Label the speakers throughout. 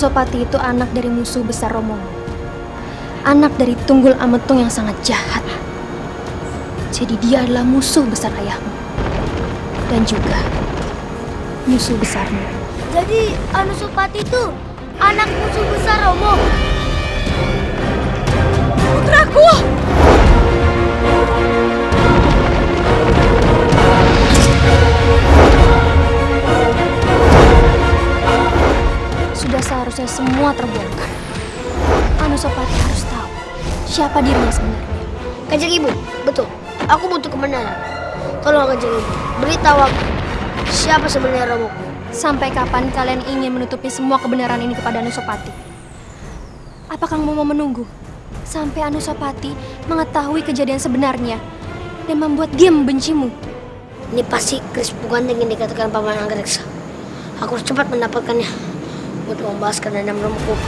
Speaker 1: Anusapati itu anak dari musuh besar Romo. Anak dari Tunggul Ametung yang sangat jahat. Jadi dia adalah musuh besar ayahmu. Dan juga musuh besarmu.
Speaker 2: Jadi Anusapati itu anak musuh besar Romo. Putraku!
Speaker 1: Sudah seharusnya semua terbongkar. Anusapati harus tahu siapa dirinya sebenarnya.
Speaker 2: Kanjeng Ibu, betul. Aku butuh kebenaran. Tolong Kanjeng Ibu, beritahu aku siapa sebenarnya Romo.
Speaker 1: Sampai kapan kalian ingin menutupi semua kebenaran ini kepada Anusapati? Apakah kamu mau menunggu sampai Anusapati mengetahui kejadian sebenarnya dan membuat dia membencimu?
Speaker 2: Ini pasti keris Pugandeng yang dikatakan Paman Anggareksa. Aku harus cepat mendapatkannya untuk membalaskan dendam Romoku.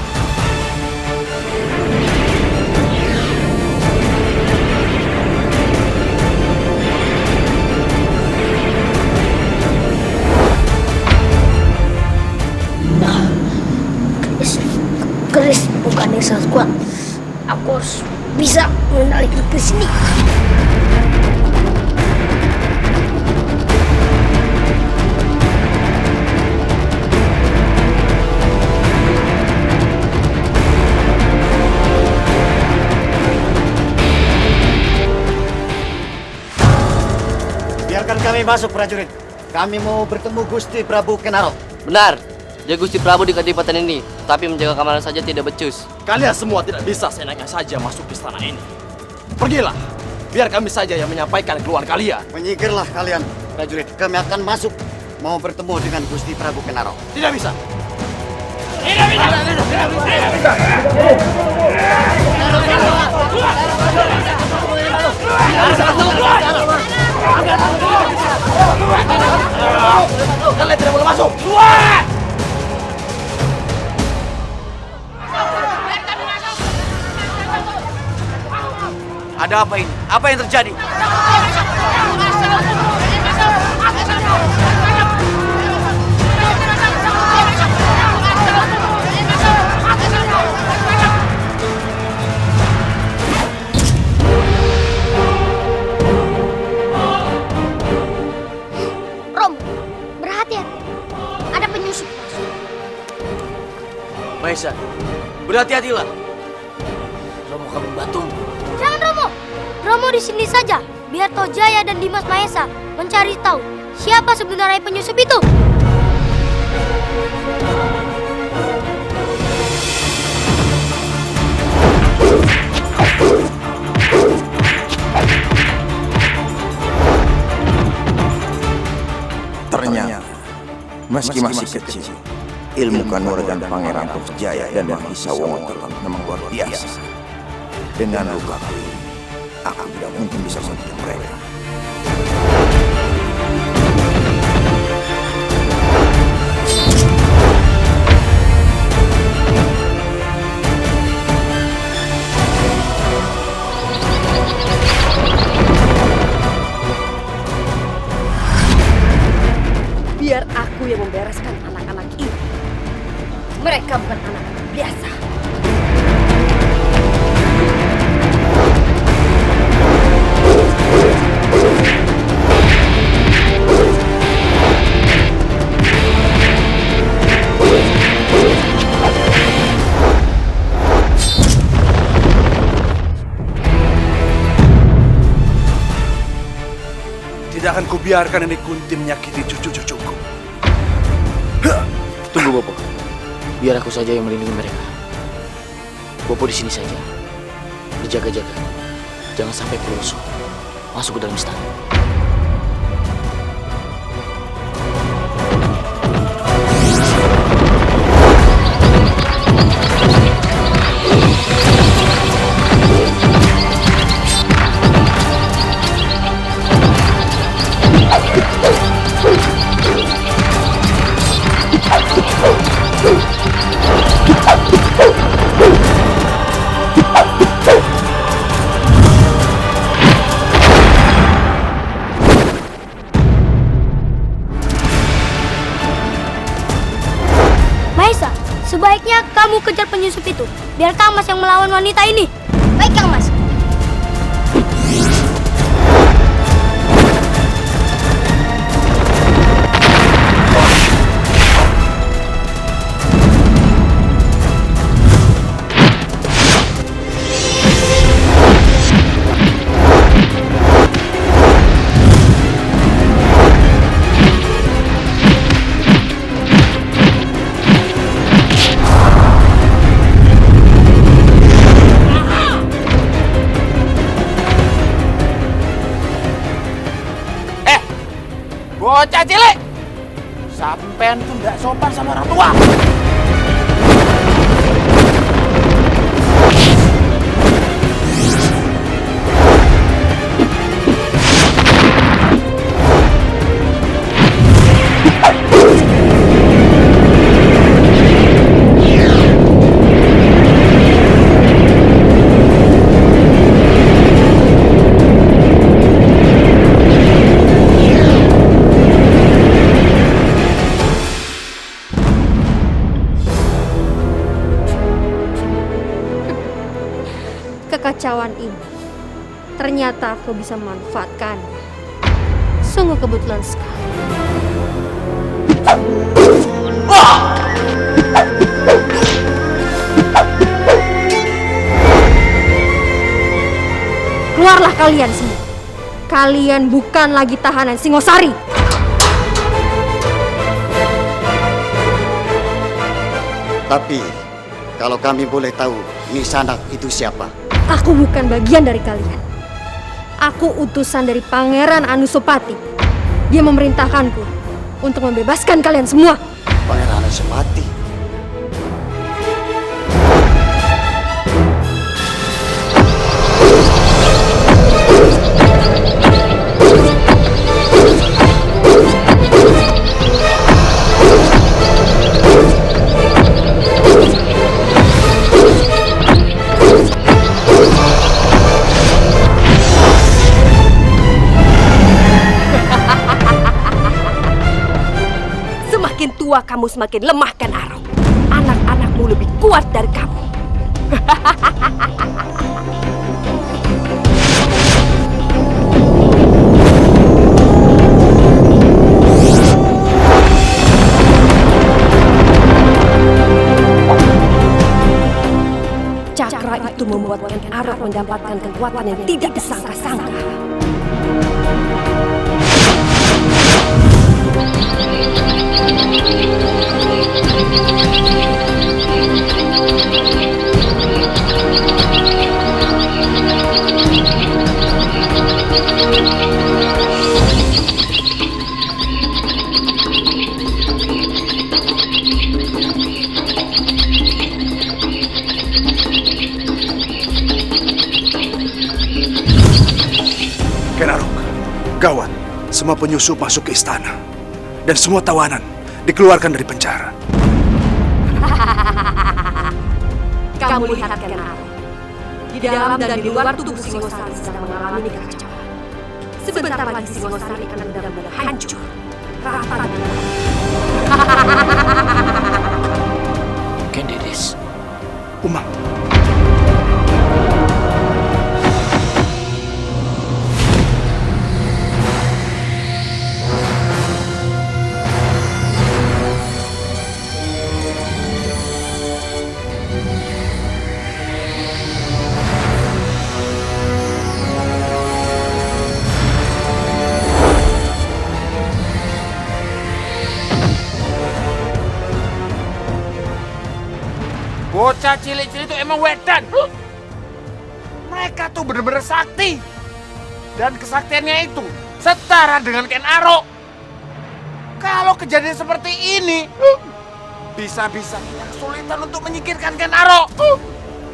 Speaker 2: Keris bukan yang sangat kuat. Aku harus bisa mengendalikan keris ini.
Speaker 3: Biarkan kami masuk, prajurit. Kami mau bertemu Gusti Prabu Kenaro.
Speaker 4: Benar. Dia Gusti Prabu di kadipaten ini, tapi menjaga keamanan saja tidak becus.
Speaker 5: Kalian semua tidak bisa seenaknya saja masuk ke istana ini. Pergilah, biar kami saja yang menyampaikan keluhan kalian.
Speaker 3: Menyingkirlah kalian, prajurit. Kami akan masuk mau bertemu dengan Gusti Prabu Kenaro.
Speaker 5: Tidak bisa. Kalian tidak boleh masuk. Keluar!
Speaker 3: Ada apa ini? Apa yang terjadi?
Speaker 2: Rom, berhati-hati. Ada penyusup.
Speaker 3: Maesa, berhati-hatilah. Romo akan membantumu.
Speaker 2: Jangan Romo. Romo di sini saja. Biar Tojaya dan Dimas Maesa mencari tahu siapa sebenarnya penyusup itu.
Speaker 6: Ternyata, meski masih kecil, ilmu kanuragan Pangeran Tojaya dan Mahisa Wongotoran memang luar biasa. Dengan lukaku ini, aku tidak mungkin bisa menghentikan mereka.
Speaker 7: Biar aku yang membereskan anak-anak ini. Mereka bukan anak-anak biasa.
Speaker 5: Tidak akan kubiarkan ini Kunti menyakiti cucu-cucuku.
Speaker 4: Tunggu, Bopo. Biar aku saja yang melindungi mereka. Bopo di sini saja. Berjaga-jaga. Jangan sampai pelusuh masuk ke dalam istana.
Speaker 2: Biar Kang Mas yang melawan wanita ini. Baik, Kang Mas.
Speaker 4: Bocah cilik, sampean itu nggak sopan sama orang tua.
Speaker 1: Kekacauan ini ternyata aku bisa memanfaatkan. Sungguh kebetulan sekali. Keluarlah kalian semua. Kalian bukan lagi tahanan Singosari.
Speaker 3: Tapi, kalau kami boleh tahu, Nisanak itu siapa?
Speaker 1: Aku bukan bagian dari kalian. Aku utusan dari Pangeran Anusapati. Dia memerintahkanku untuk membebaskan kalian semua.
Speaker 3: Pangeran Anusapati.
Speaker 7: Kamu semakin lemah, Ken Arok. Anak-anakmu lebih kuat dari kamu. Cakra itu membuat Ken Arok mendapatkan kekuatan yang tidak disangka-sangka.
Speaker 8: Ken Arok, gawat. Semua penyusup masuk ke istana. Dan semua tawanan dikeluarkan dari penjara.
Speaker 7: Kamu lihat, Ken Arok. Di dalam dan di luar tubuh Singosari sedang mengalami kekacauan. Sebentar lagi Singosari akan benar-benar hancur. Rata
Speaker 4: Ken Dedes.
Speaker 8: Umang.
Speaker 4: Bocah cilik-cilik itu emang wedan. Mereka tuh bener-bener sakti. Dan kesaktiannya itu setara dengan Ken Arok. Kalau kejadian seperti ini, bisa-bisa kita kesulitan untuk menyingkirkan Ken Arok.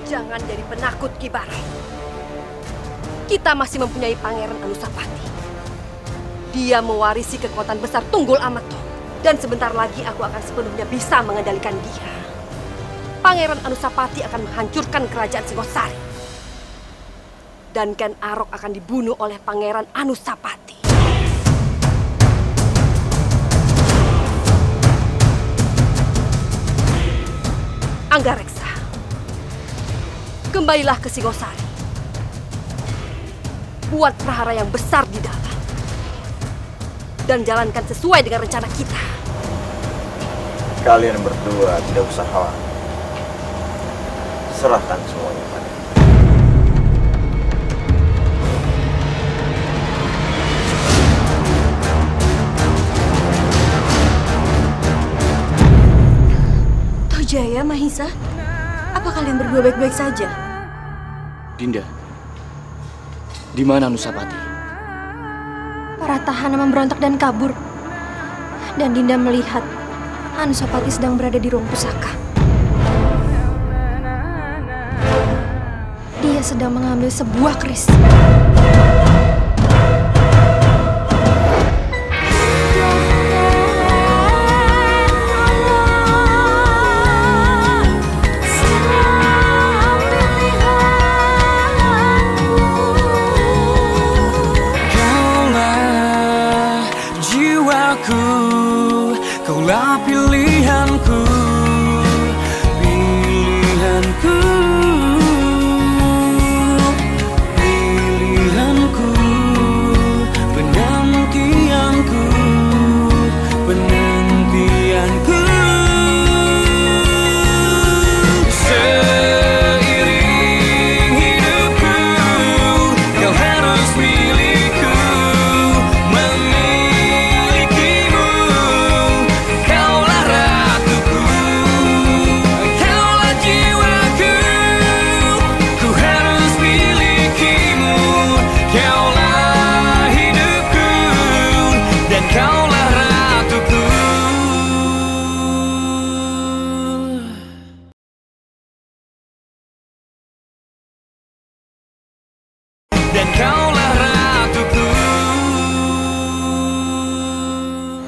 Speaker 7: Jangan jadi penakut, Ki Barai. Kita masih mempunyai Pangeran Anusapati. Dia mewarisi kekuatan besar Tunggul Ametung. Dan sebentar lagi aku akan sepenuhnya bisa mengendalikan dia. Pangeran Anusapati akan menghancurkan kerajaan Singosari. Dan Ken Arok akan dibunuh oleh Pangeran Anusapati. Anggareksa, kembalilah ke Singosari. Buat prahara yang besar di dalam. Dan jalankan sesuai dengan rencana kita.
Speaker 6: Kalian berdua tidak usah khawatir. Serahkan semuanya pada
Speaker 9: Jaya, Mahisa, apa kalian berdua baik-baik saja?
Speaker 5: Dinda, di mana Anusapati?
Speaker 1: Para tahanan memberontak dan kabur. Dan Dinda melihat Anusapati sedang berada di ruang pusaka. Dia sedang mengambil sebuah keris.
Speaker 10: Kaulah pilihanku, pilihanku, pilihanku, penantianku, penantianku. Seiring hidupku, kau harus milikku.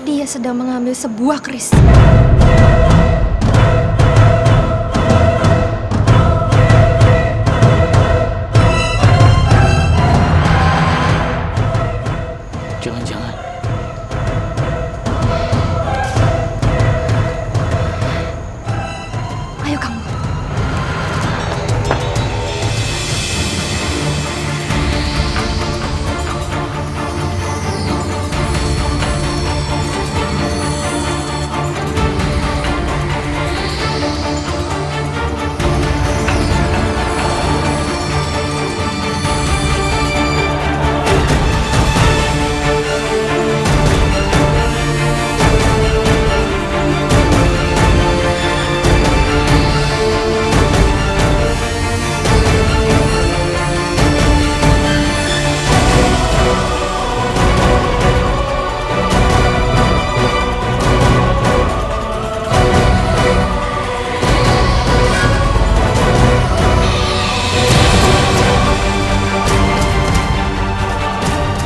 Speaker 1: Dia sedang mengambil sebuah keris.
Speaker 5: Jangan-jangan
Speaker 1: Ayo kamu.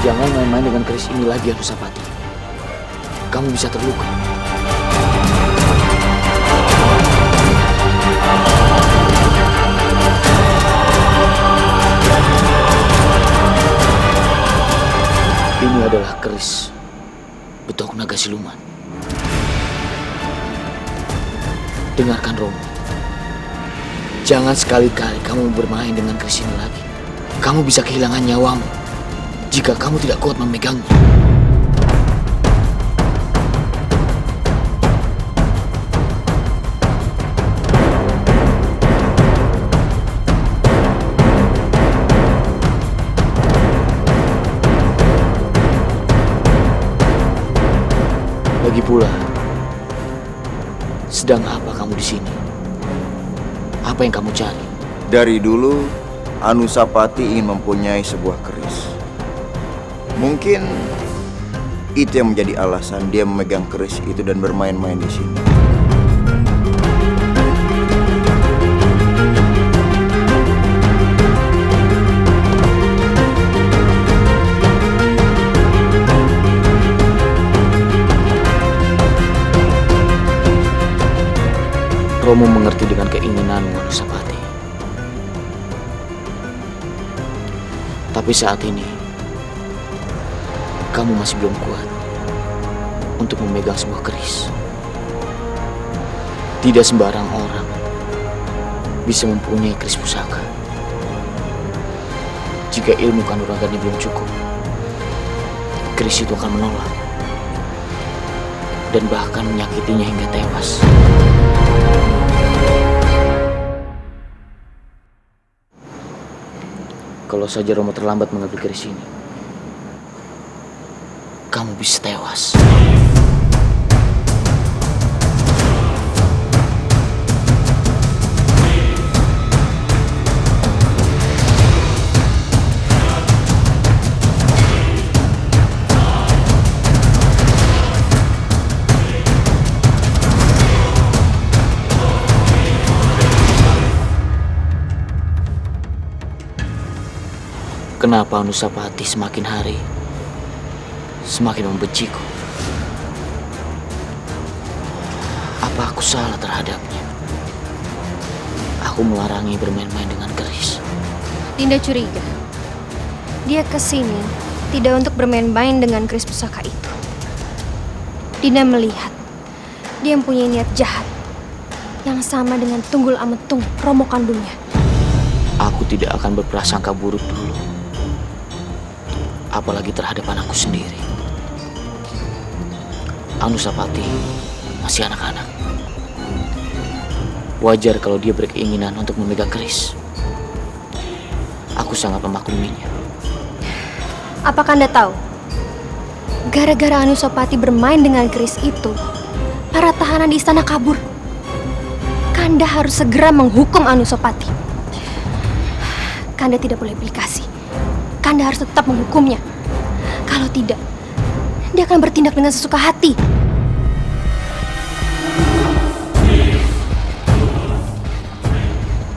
Speaker 5: jangan main-main dengan keris ini lagi, Anusapati. Kamu bisa terluka. Ini adalah keris Betok Naga Siluman. Dengarkan, Romo. Jangan sekali-kali kamu bermain dengan keris ini lagi. Kamu bisa kehilangan nyawamu jika kamu tidak kuat memegangnya. Lagi pula, sedang apa kamu di sini? Apa yang kamu cari?
Speaker 6: Dari dulu, Anusapati ingin mempunyai sebuah keris. Mungkin itu yang menjadi alasan dia memegang keris itu dan bermain-main di sini.
Speaker 5: Romo mengerti dengan keinginanmu, Anusapati. Tapi saat ini, kamu masih belum kuat untuk memegang sebuah keris. Tidak sembarang orang bisa mempunyai keris pusaka. Jika ilmu kanuragannya belum cukup, keris itu akan menolak dan bahkan menyakitinya hingga tewas. Kalau saja Romo terlambat mengambil keris ini, kamu bisa tewas. Kenapa Anusapati semakin hari semakin membenciku? Apa aku salah terhadapnya? Aku melarangnya bermain-main dengan keris.
Speaker 1: Dinda curiga. Dia kesini tidak untuk bermain-main dengan keris pusaka itu. Dinda melihat dia mempunyai niat jahat yang sama dengan Tunggul Ametung, Romo kandungnya.
Speaker 5: Aku tidak akan berprasangka buruk dulu, apalagi terhadap anakku sendiri. Anusapati masih anak-anak. Wajar kalau dia berkeinginan untuk memegang keris. Aku sangat memakluminya.
Speaker 1: Apakah Anda tahu? Gara-gara Anusapati bermain dengan keris itu, para tahanan di istana kabur. Kanda harus segera menghukum Anusapati. Kanda tidak boleh pilih kasih. Kanda harus tetap menghukumnya. Kalau tidak, dia akan bertindak dengan sesuka hati.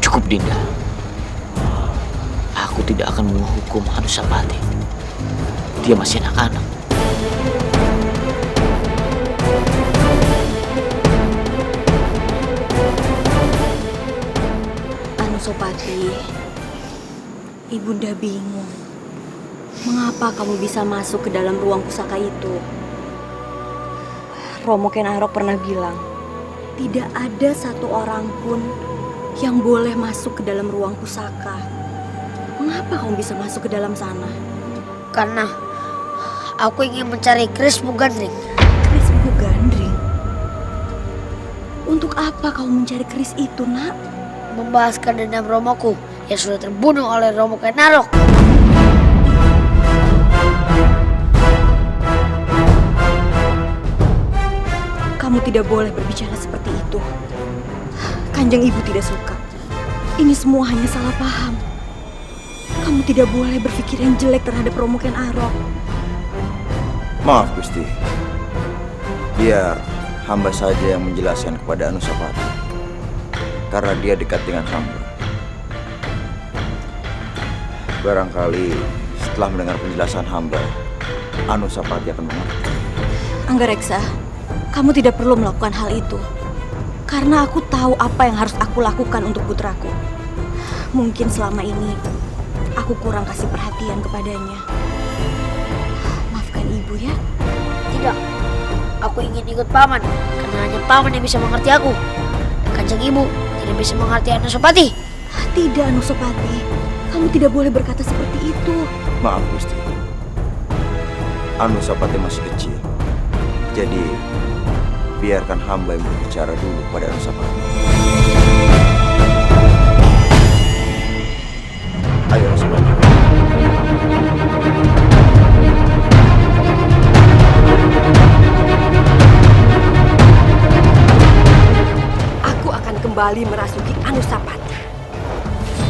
Speaker 5: Cukup, Dinda. Aku tidak akan menghukum Anusapati. Dia masih anak-anak.
Speaker 9: Anusapati, Ibunda bingung. Mengapa kamu bisa masuk ke dalam ruang pusaka itu? Romo Ken Arok pernah bilang, tidak ada satu orang pun yang boleh masuk ke dalam ruang pusaka. Mengapa kamu bisa masuk ke dalam sana?
Speaker 2: Karena aku ingin mencari keris Pugandring.
Speaker 9: Keris Pugandring? Untuk apa kamu mencari keris itu, nak?
Speaker 2: Membahaskan dendam Romoku yang sudah terbunuh oleh Romo Ken Arok.
Speaker 9: Kamu tidak boleh berbicara seperti itu. Kanjeng Ibu tidak suka. Ini semua hanya salah paham. Kamu tidak boleh berpikir yang jelek terhadap Romo Ken Arok.
Speaker 6: Maaf Gusti, biar hamba saja yang menjelaskan kepada Anusapati, karena dia dekat dengan hamba. Barangkali setelah mendengar penjelasan hamba, Anusapati akan mengerti.
Speaker 9: Anggareksa, kamu tidak perlu melakukan hal itu. Karena aku tahu apa yang harus aku lakukan untuk putraku. Mungkin selama ini aku kurang kasih perhatian kepadanya. Maafkan ibu ya.
Speaker 2: Tidak, aku ingin ikut paman karena hanya paman yang bisa mengerti aku. Dan kanjeng ibu tidak bisa mengerti Anusapati.
Speaker 9: Tidak, Anusapati. Kamu tidak boleh berkata seperti itu.
Speaker 6: Maaf Gusti, Anusapati masih kecil. Jadi biarkan hamba yang berbicara dulu pada Anusapati. Ayo Anusapati.
Speaker 7: Aku akan kembali merasuki Anusapati.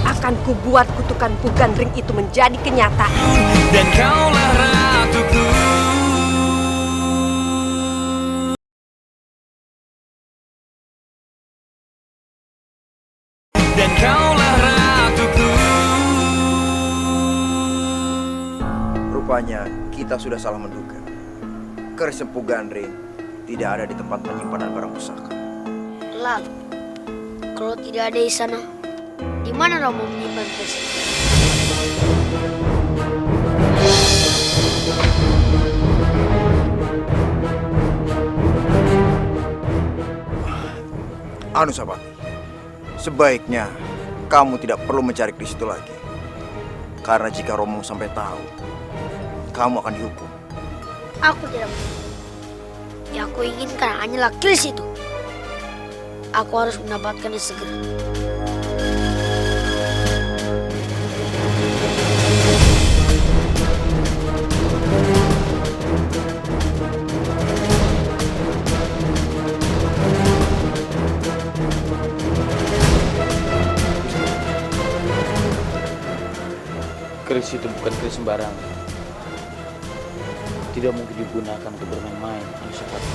Speaker 7: Akan kubuat kutukan Pugandring itu menjadi kenyataan.
Speaker 10: Dan kaulah ratuku. Dan kaulah ratuku.
Speaker 6: Rupanya kita sudah salah menduga. Keris Pugandring tidak ada di tempat penyimpanan barang pusaka.
Speaker 2: Lalu, kalau tidak ada di sana, di mana Romo menyimpan keris?
Speaker 6: Anusapati, sebaiknya kamu tidak perlu mencari keris itu lagi. Karena jika Romo sampai tahu, kamu akan dihukum.
Speaker 2: Aku tidak mau. Yang aku inginkan hanyalah keris itu. Aku harus mendapatkannya segera.
Speaker 5: Keris itu bukan keris sembarangan. Tidak mungkin digunakan untuk bermain-main, Anusapati.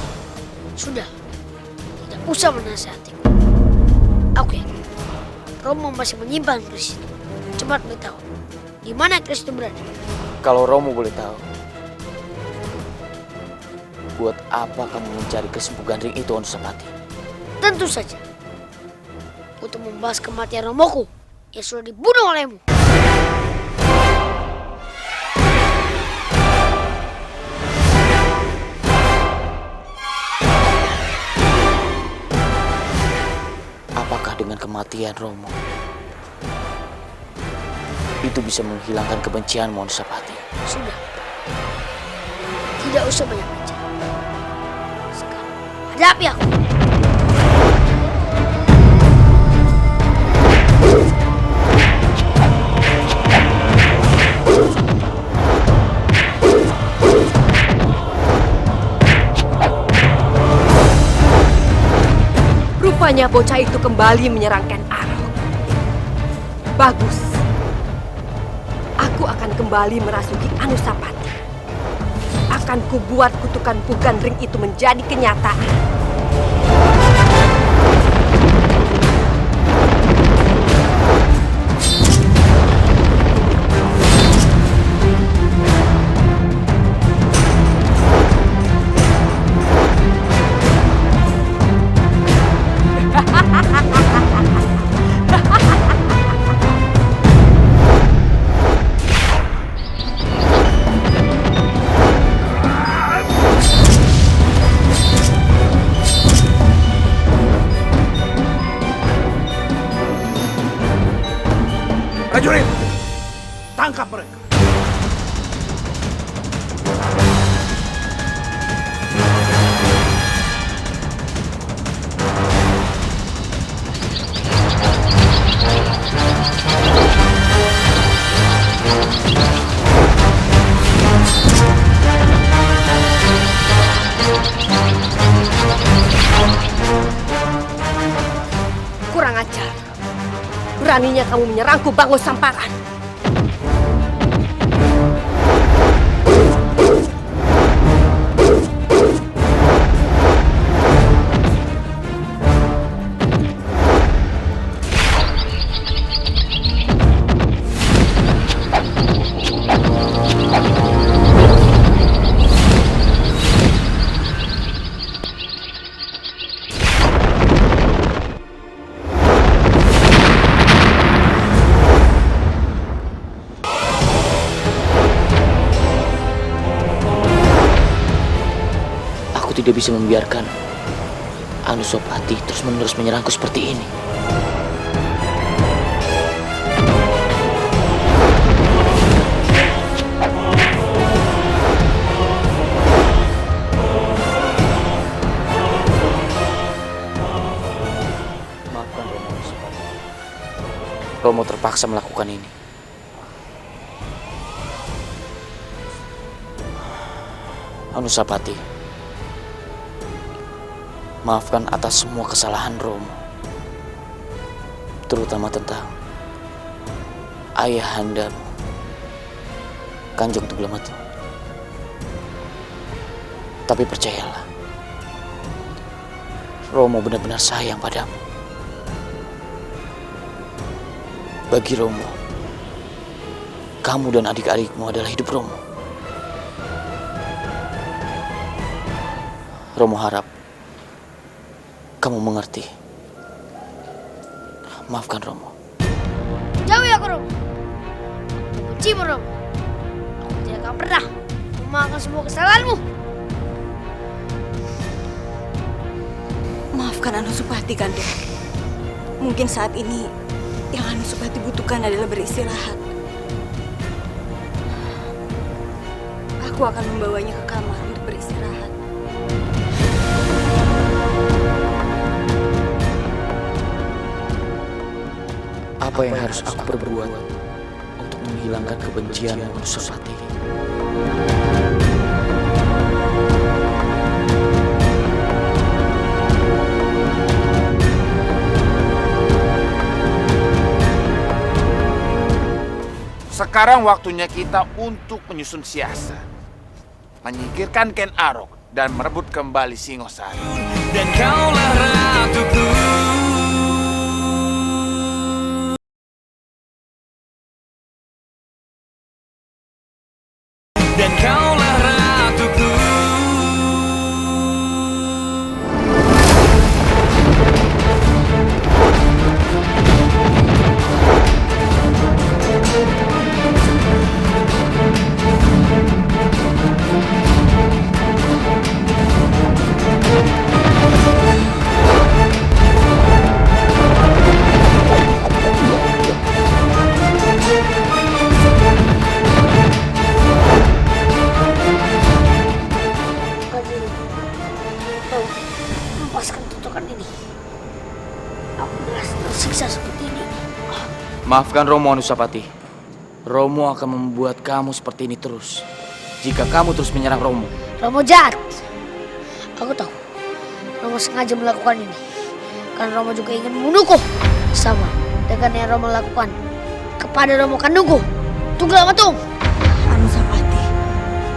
Speaker 2: Sudah, tidak usah menasihatiku. Aku yakin Romo masih menyimpan keris itu. Cepat beritahu, di mana keris itu berada?
Speaker 5: Kalau Romo boleh tahu, buat apa kamu mencari keris Empu Gandring itu, Anusapati?
Speaker 2: Tentu saja, untuk membahas kematian Romoku yang sudah dibunuh olehmu.
Speaker 5: Apakah dengan kematian Romo itu bisa menghilangkan kebencianmu, Anusapati?
Speaker 2: Sudah, tidak usah banyak bicara. Sekarang hadapi aku.
Speaker 7: Rupanya bocah itu kembali menyerang Ken Arok. Bagus. Aku akan kembali merasuki Anusapati. Akan kubuat kutukan Empu Gandring itu menjadi kenyataan.
Speaker 8: Prajurit, tangkap mereka.
Speaker 7: Kurang ajar. Beraninya kamu menyerangku, Bango Samparan.
Speaker 5: Tidak bisa membiarkan Anusapati terus-menerus menyerangku seperti ini. Maafkan Romo, Anusapati. Romo terpaksa melakukan ini. Anusapati, maafkan atas semua kesalahan Romo, terutama tentang ayahandamu, Kanjeng Tuglamatu. Tapi percayalah, Romo benar-benar sayang padamu. Bagi Romo, kamu dan adik-adikmu adalah hidup Romo. Romo harap kamu mengerti. Maafkan Romo.
Speaker 2: Jauhi aku, Romo. Bencimu, Romo. Aku tidak akan pernah memaafkan semua kesalahanmu.
Speaker 9: Maafkan Anusapati, Kanda. Mungkin saat ini yang Anusapati butuhkan adalah beristirahat. Aku akan membawanya ke kamar untuk beristirahat.
Speaker 5: Apa yang harus aku perbuat untuk menghilangkan kebencian Anusapati?
Speaker 4: Sekarang waktunya kita untuk menyusun siasat. Menyingkirkan Ken Arok dan merebut kembali Singosari.
Speaker 10: Dan kaulah ratuku. Dan kaulah ratuku.
Speaker 2: Kanjeng, tolong lepaskan tutukan ini. Aku merasa tersiksa seperti ini.
Speaker 5: Maafkan Romo Anusapati. Romo akan membuat kamu seperti ini terus. Jika kamu terus menyerang Romo.
Speaker 2: Romo jahat. Aku tahu. Romo sengaja melakukan ini. Karena Romo juga ingin membunuhku. Sama dengan yang Romo lakukan kepada Romo kandungku, Tunggal Amatung.
Speaker 9: Anusapati,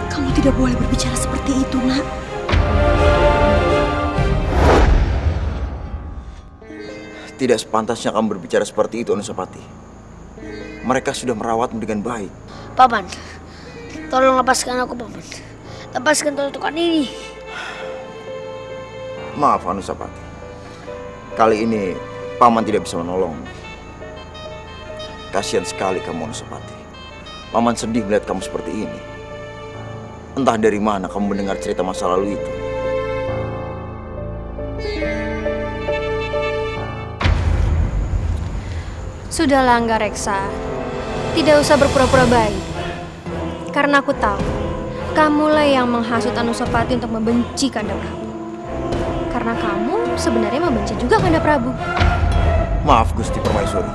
Speaker 9: kamu tidak boleh berbicara seperti itu, nak.
Speaker 6: Tidak sepantasnya kamu berbicara seperti itu, Anusapati. Mereka sudah merawatmu dengan baik.
Speaker 2: Paman, tolong lepaskan aku, Paman. Lepaskan tutukan ini.
Speaker 6: Maaf, Anusapati. Kali ini Paman tidak bisa menolongmu. Kasihan sekali kamu, Anusapati. Paman sedih melihat kamu seperti ini. Entah dari mana kamu mendengar cerita masa lalu itu.
Speaker 1: Sudahlah, Anggareksa. Tidak usah berpura-pura baik. Karena aku tahu, kamulah yang menghasut Anusapati untuk membenci Kanda Prabu. Karena kamu sebenarnya membenci juga Kanda Prabu.
Speaker 6: Maaf, Gusti Permaisuri.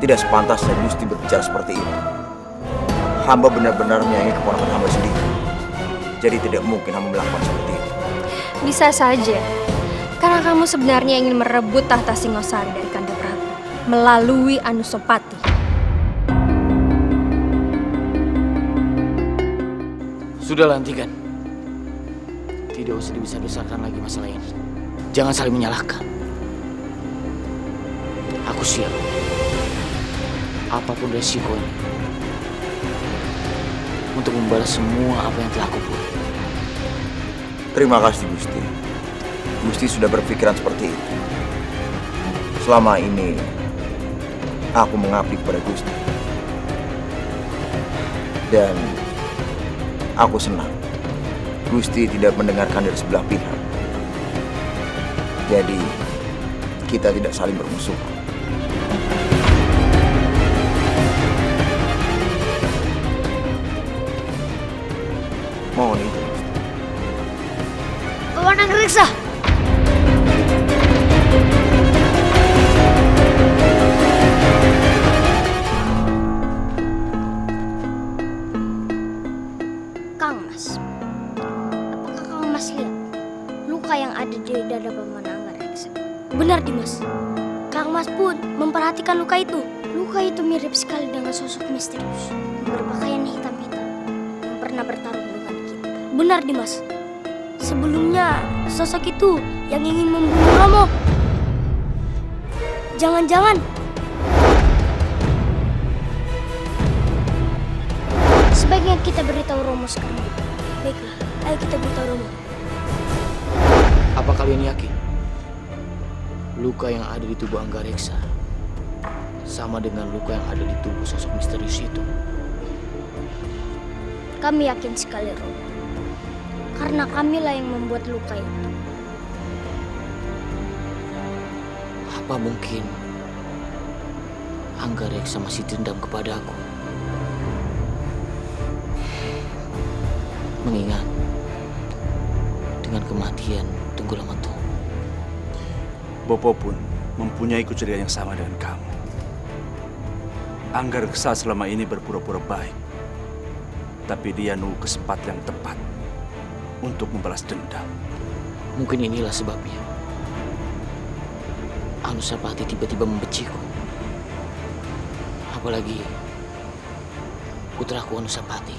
Speaker 6: Tidak sepantasnya Gusti berbicara seperti itu. Hamba benar-benar menyayangi keponakan hamba sendiri. Jadi tidak mungkin hamba melakukan seperti itu.
Speaker 1: Bisa saja. Karena kamu sebenarnya ingin merebut tahta Singosari dari Kanda Prabu melalui Anusapati.
Speaker 5: Sudahlah, hentikan. Tidak usah dibesar-besarkan lagi masalah ini. Jangan saling menyalahkan. Aku siap. Apapun resikonya. Untuk membalas semua apa yang telah aku buat.
Speaker 6: Terima kasih, Gusti. Gusti sudah berpikiran seperti itu. Selama ini, aku mengabdi kepada Gusti. Dan aku senang Gusti tidak mendengarkan dari sebelah pihak. Jadi, kita tidak saling bermusuhan. Mohon itu, Gusti.
Speaker 2: Paman Anggareksa.
Speaker 11: Kang Mas, apakah Kang Mas lihat luka yang ada di dada Paman Anggareksa? Benar, Dimas. Kang Mas pun memperhatikan luka itu. Luka itu mirip sekali dengan sosok misterius berpakaian hitam-hitam yang pernah bertarung dengan kita. Benar, Dimas. Sebelumnya sosok itu yang ingin membunuh Romo. Jangan-jangan sebaiknya kita beritahu Romo sekarang. Baiklah, ayo kita beritahu Romo.
Speaker 5: Apa kalian yakin? Luka yang ada di tubuh Anggareksa sama dengan luka yang ada di tubuh sosok misterius itu.
Speaker 11: Kami yakin sekali, Romo. Karena kamilah yang membuat luka itu.
Speaker 5: Apa mungkin Anggareksa masih dendam kepadaku? Mengingat dengan kematian Tunggul Ametung,
Speaker 8: Bopo pun mempunyai kecurigaan yang sama dengan kamu. Anggareksa selama ini berpura-pura baik, tapi dia nunggu kesempatan yang tepat untuk membalas dendam.
Speaker 5: mungkin inilah sebabnya Anusapati tiba-tiba membenciku. Apalagi putraku Anusapati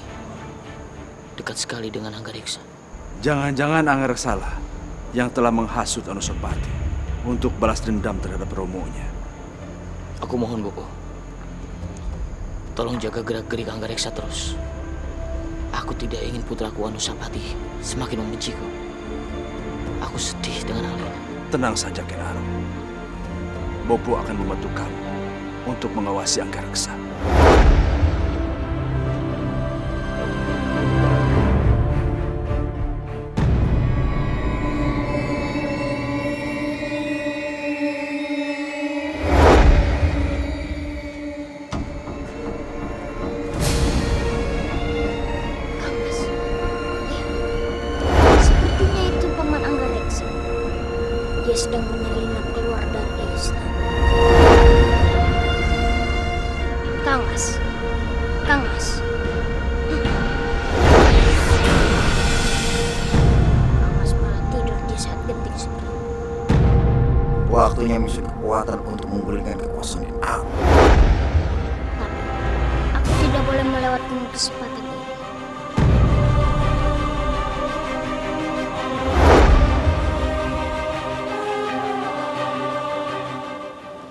Speaker 5: dekat sekali dengan Anggareksa.
Speaker 8: Jangan-jangan Anggareksa lah yang telah menghasut Anusapati untuk balas dendam terhadap romonya.
Speaker 5: Aku mohon, Bopo, tolong jaga gerak-gerik Anggareksa terus. Aku tidak ingin putraku Anusapati semakin membenciku. Aku sedih dengan hal ini.
Speaker 8: Tenang saja, Ken Arok. Bopo akan membantu kamu untuk mengawasi Anggareksa.
Speaker 11: Sepertinya itu Paman Anggareksa. Dia sedang menyelinap keluar dari istana. Kang Mas. Kang Mas malah tidur di saat genting seperti ini.
Speaker 6: Waktunya misi kekuatan untuk menggulingkan kekuasaan aku.
Speaker 11: Tapi aku tidak boleh melewatkan kesempatan ini.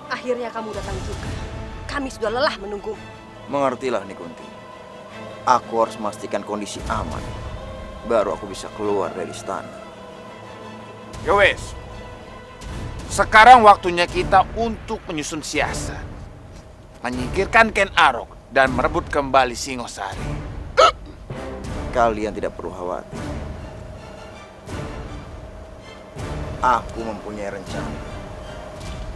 Speaker 7: Akhirnya kamu datang juga. Kami sudah lelah menunggu.
Speaker 6: Mengertilah, Nikunti. Aku harus memastikan kondisi aman. Baru aku bisa keluar dari istana.
Speaker 4: Yowes, sekarang waktunya kita untuk menyusun siasat, menyingkirkan Ken Arok dan merebut kembali Singosari.
Speaker 6: Kalian tidak perlu khawatir. Aku mempunyai rencana.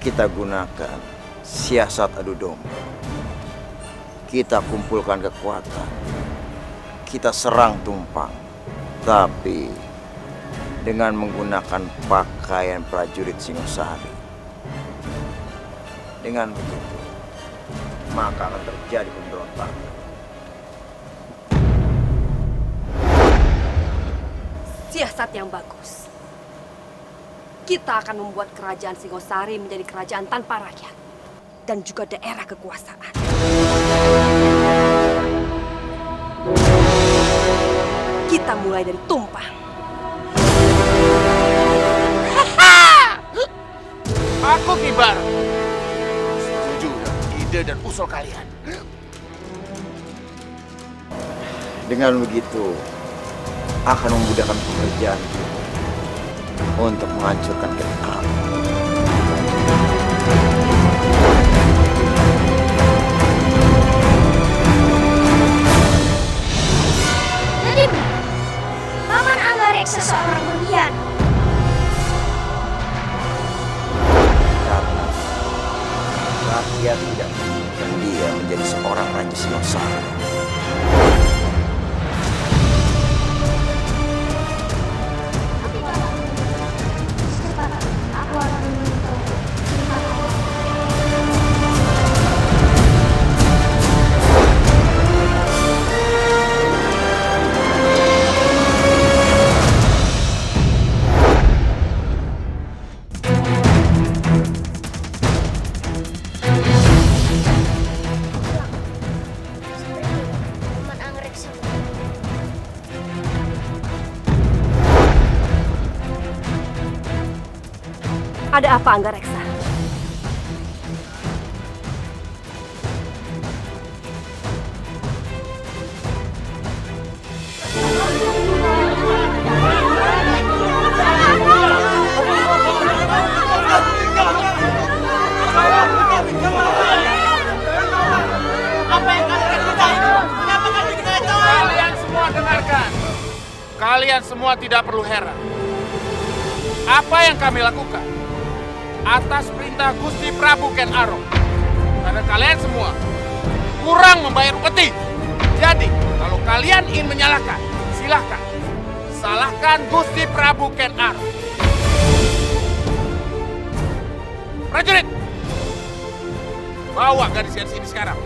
Speaker 6: Kita gunakan siasat adu domba. Kita kumpulkan kekuatan. Kita serang Tumpang. Tapi dengan menggunakan pakaian prajurit Singosari. Dengan begitu, maka akan terjadi pemberontakan.
Speaker 7: Siasat yang bagus. Kita akan membuat kerajaan Singosari menjadi kerajaan tanpa rakyat dan juga daerah kekuasaan. Kita mulai dari Tumpang.
Speaker 4: Aku Kibar setuju dengan ide dan usul kalian.
Speaker 6: Dengan begitu, akan memudahkan pekerjaan kita untuk menghancurkan Ken Arok.
Speaker 11: Jadi, Paman Anggareksa seorang pengkhianat.
Speaker 6: Karena rakyat tidak menginginkan dia menjadi seorang raja Singosari.
Speaker 11: Aku akan menuntut. Paman Anggareksa.
Speaker 7: Ada apa, Anggareksa?
Speaker 4: Kalian semua dengarkan. Kalian semua tidak perlu heran. Apa yang kami lakukan atas perintah Gusti Prabu Ken Arok. Karena kalian semua kurang membayar upeti. Jadi, kalau kalian ingin menyalahkan, silahkan. salahkan Gusti Prabu Ken Arok. Prajurit, bawa gadis ini sekarang.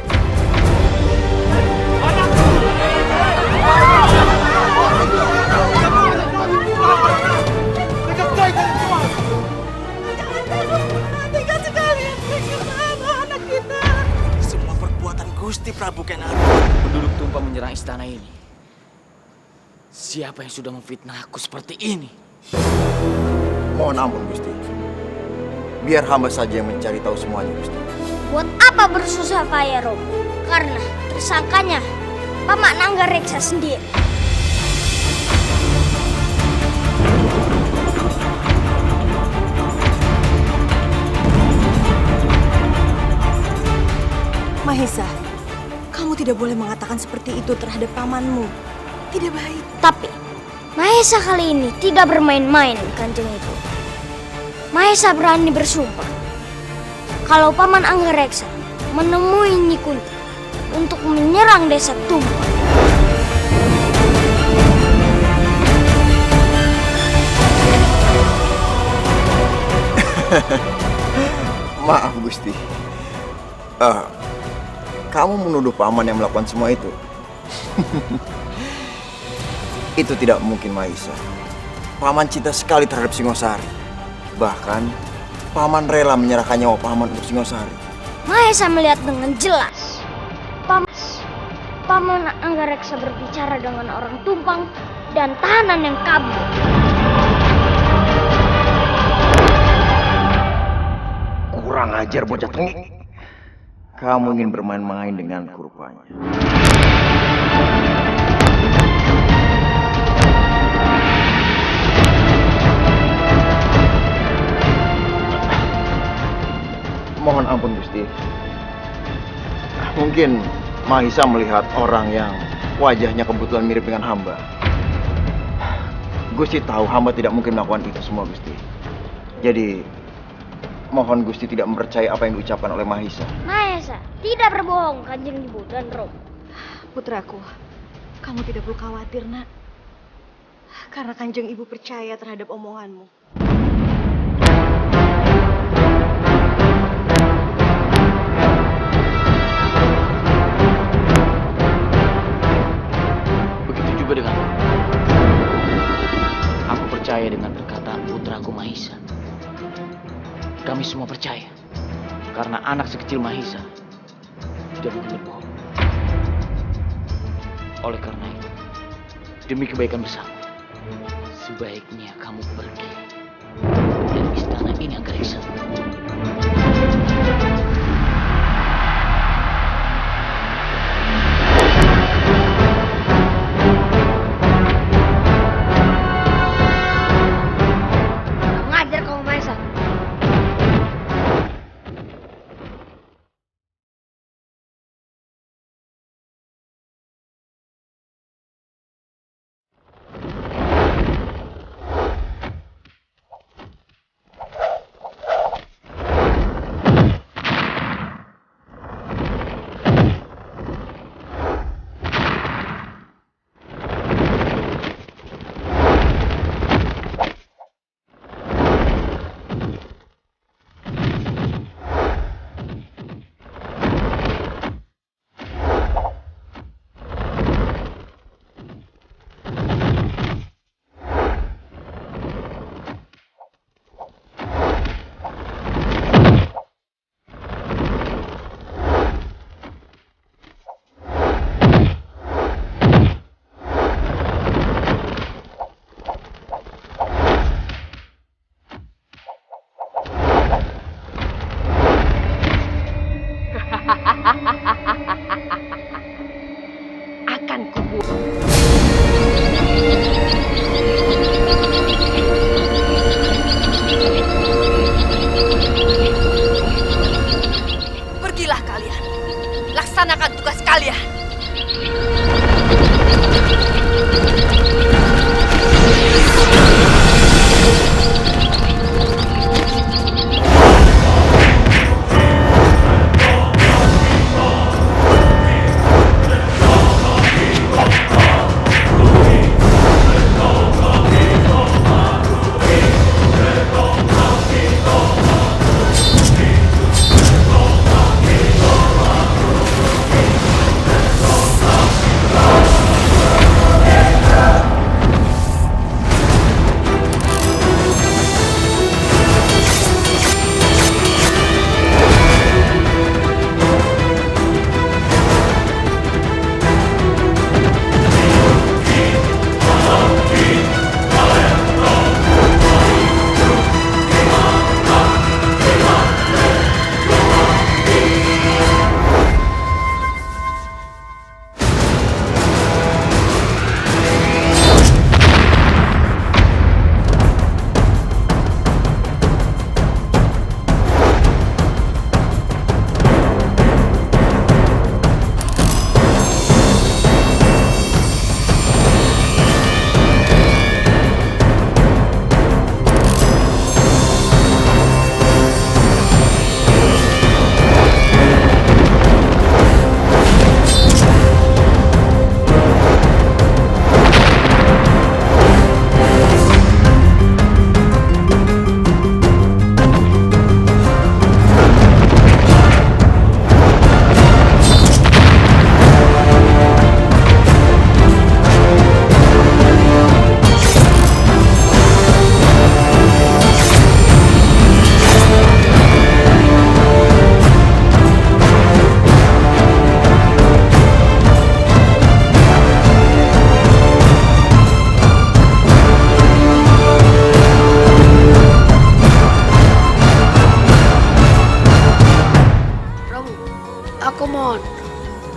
Speaker 5: Semua perbuatan Gusti Prabu Ken Arok. Penduduk tumpah menyerang istana ini. Siapa yang sudah memfitnah aku seperti ini?
Speaker 6: Mohon ampun, Gusti. Biar hamba saja yang mencari tahu semuanya, Gusti.
Speaker 11: Buat apa bersusah payah, Romo? Karena tersangkanya Paman Anggareksa sendiri.
Speaker 9: Mahesa, kamu tidak boleh mengatakan seperti itu terhadap pamanmu. Tidak baik.
Speaker 11: Tapi Mahesa kali ini tidak bermain-main, Kanjeng Ibu. Mahesa berani bersumpah kalau Paman Anggareksa menemui Nyi Kunti untuk menyerang desa Tumpah.
Speaker 6: Maaf, Gusti. Kamu menuduh paman yang melakukan semua itu? Itu tidak mungkin, Mahesa. Paman cinta sekali terhadap Singosari. Bahkan, paman rela menyerahkan nyawa paman untuk Singosari.
Speaker 11: Mahesa melihat dengan jelas Paman Anggareksa berbicara dengan orang tumpang dan tahanan yang kabur.
Speaker 6: Kurang ajar bocah tengik. Kamu ingin bermain-main denganku rupanya. Mohon ampun, Gusti. Mungkin Mahesa melihat orang yang wajahnya kebetulan mirip dengan hamba. Gusti tahu hamba tidak mungkin melakukan itu semua, Gusti. Jadi, mohon Gusti tidak mempercayai apa yang diucapkan oleh Mahesa.
Speaker 11: Mahesa tidak berbohong, Kanjeng Ibu dan Romo.
Speaker 9: Putraku, kamu tidak perlu khawatir, Nak. Karena Kanjeng Ibu percaya terhadap omonganmu.
Speaker 5: Begitu juga dengan aku percaya dengan perkataan putraku Mahesa. Kami semua percaya karena anak sekecil Mahesa tidak mungkin berbohong. Oleh karena itu, demi kebaikan bersama, sebaiknya kamu pergi dari istana ini, Anggareksa.
Speaker 11: Ngajar kamu, Mahesa.
Speaker 7: Akan kubunuh. Pergilah kalian. Laksanakan tugas kalian.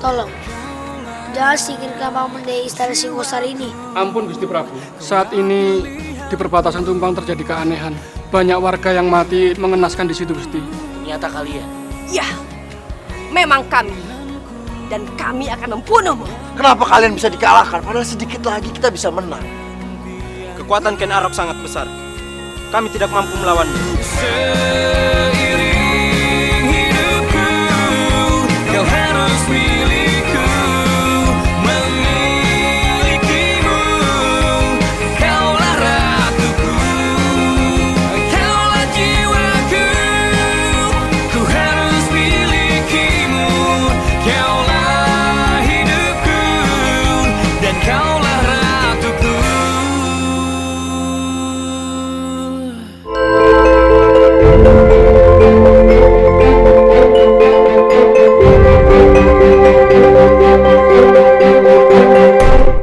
Speaker 2: Tolong, jangan singkirkan Paman dari Istana Singosari ini.
Speaker 12: Ampun Gusti Prabu, saat ini di perbatasan Tumpang terjadi keanehan. Banyak warga yang mati mengenaskan di situ, Gusti.
Speaker 5: Ternyata kalian.
Speaker 7: Ya, memang kami. Dan kami akan membunuhmu.
Speaker 13: Kenapa kalian bisa dikalahkan? Padahal sedikit lagi kita bisa menang.
Speaker 14: Kekuatan Ken Arok sangat besar. Kami tidak mampu melawannya.